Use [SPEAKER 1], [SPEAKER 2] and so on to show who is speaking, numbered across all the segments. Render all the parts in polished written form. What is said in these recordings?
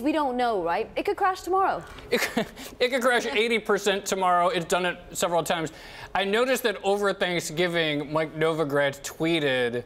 [SPEAKER 1] We don't know, right? It could crash tomorrow.
[SPEAKER 2] It could crash 80% tomorrow. It's done it several times. I noticed that over Thanksgiving, Mike Novogratz tweeted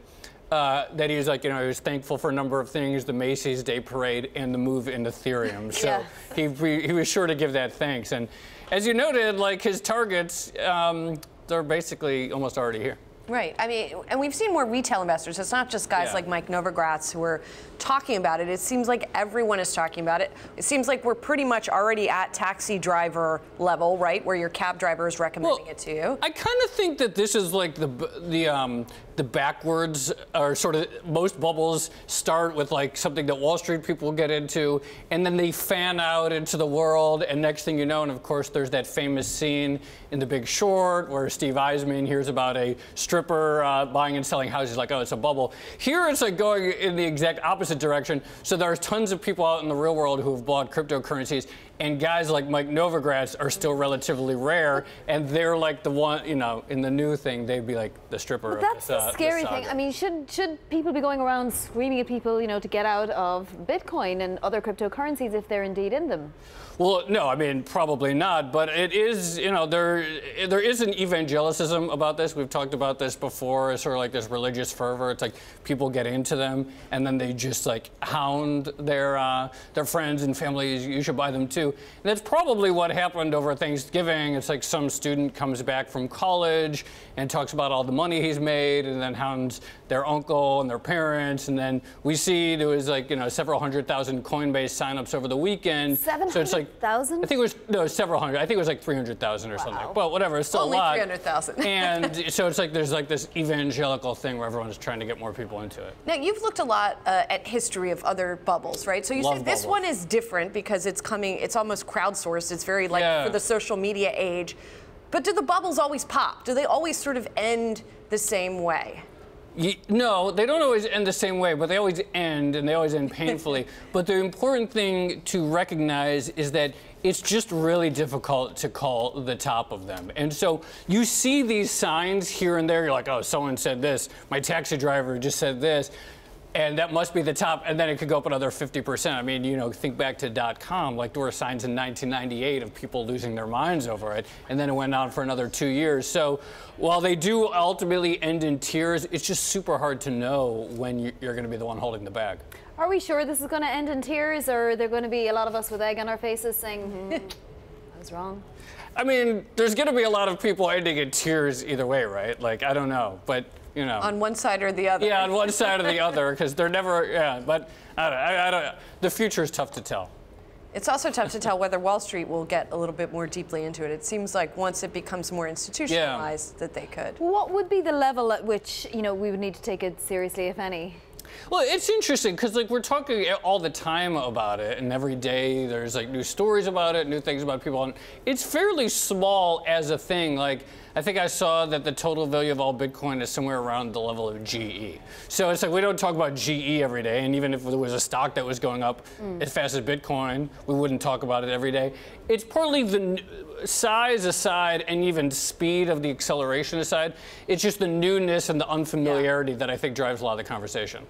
[SPEAKER 2] that he was like, he was thankful for a number of things, the Macy's Day Parade and the move in Ethereum. So he was sure to give that thanks. And as you noted, like his targets, they're basically almost already here.
[SPEAKER 3] Right. I mean, and we've seen more retail investors. It's not just guys like Mike Novogratz who are talking about it. It seems like everyone is talking about it. It seems like we're pretty much already at taxi driver level, right, where your cab driver is recommending it to you.
[SPEAKER 2] I kind of think that this is like the backwards, or sort of most bubbles start with like something that Wall Street people get into, and then they fan out into the world, and next thing you know, and of course there's that famous scene in The Big Short where Steve Eisman hears about a stripper buying and selling houses, like, oh, it's a bubble. Here it's like going in the exact opposite direction. So there's tons of people out in the real world who have bought cryptocurrencies, and guys like Mike Novogratz are still relatively rare, and they're like the one, in the new thing, they'd be like the stripper.
[SPEAKER 1] But that's the scary thing. I mean, should people be going around screaming at people, to get out of Bitcoin and other cryptocurrencies if they're indeed in them?
[SPEAKER 2] Well, no, I mean, probably not, but it is, there is an evangelicism about this. We've talked about this before. It's sort of like this religious fervor. It's like people get into them, and then they just like hound their friends and families. You should buy them too. And that's probably what happened over Thanksgiving. It's like some student comes back from college and talks about all the money he's made, and then hounds their uncle and their parents, and then we see there was like several 100,000 Coinbase signups over the weekend.
[SPEAKER 1] 700,000?
[SPEAKER 2] I think it was several hundred. I think it was like 300,000 or something. Well, whatever. It's still
[SPEAKER 3] only
[SPEAKER 2] a lot.
[SPEAKER 3] 300,000.
[SPEAKER 2] And so it's like there's like this evangelical thing where everyone's trying to get more people into it.
[SPEAKER 3] Now, you've looked a lot at history of other bubbles, right? So you say this one is different because it's almost crowdsourced. It's very like for the social media age. But do the bubbles always pop? Do they always sort of end the same way?
[SPEAKER 2] No, they don't always end the same way, but they always end, and they always end painfully. But the important thing to recognize is that it's just really difficult to call the top of them. And so you see these signs here and there. You're like, oh, someone said this. My taxi driver just said this. And that must be the top, and then it could go up another 50%. I mean, think back to .com, like there were signs in 1998 of people losing their minds over it, and then it went on for another 2 years. So while they do ultimately end in tears, it's just super hard to know when you're going to be the one holding the bag.
[SPEAKER 1] Are we sure this is going to end in tears, or are there going to be a lot of us with egg on our faces saying, I was wrong?
[SPEAKER 2] I mean, there's going to be a lot of people ending in tears either way, right? Like, I don't know, but
[SPEAKER 3] on one side or the other.
[SPEAKER 2] Yeah, on one side or the other, because they're never, but I don't, the future is tough to tell.
[SPEAKER 3] It's also tough to tell whether Wall Street will get a little bit more deeply into it. It seems like once it becomes more institutionalized that they could.
[SPEAKER 1] What would be the level at which, we would need to take it seriously, if any?
[SPEAKER 2] Well, it's interesting because like we're talking all the time about it, and every day there's like new stories about it, new things about people, and it's fairly small as a thing. Like I think I saw that the total value of all Bitcoin is somewhere around the level of GE. So it's like we don't talk about GE every day, and even if there was a stock that was going up as fast as Bitcoin, we wouldn't talk about it every day. It's partly the size aside and even speed of the acceleration aside. It's just the newness and the unfamiliarity that I think drives a lot of the conversation.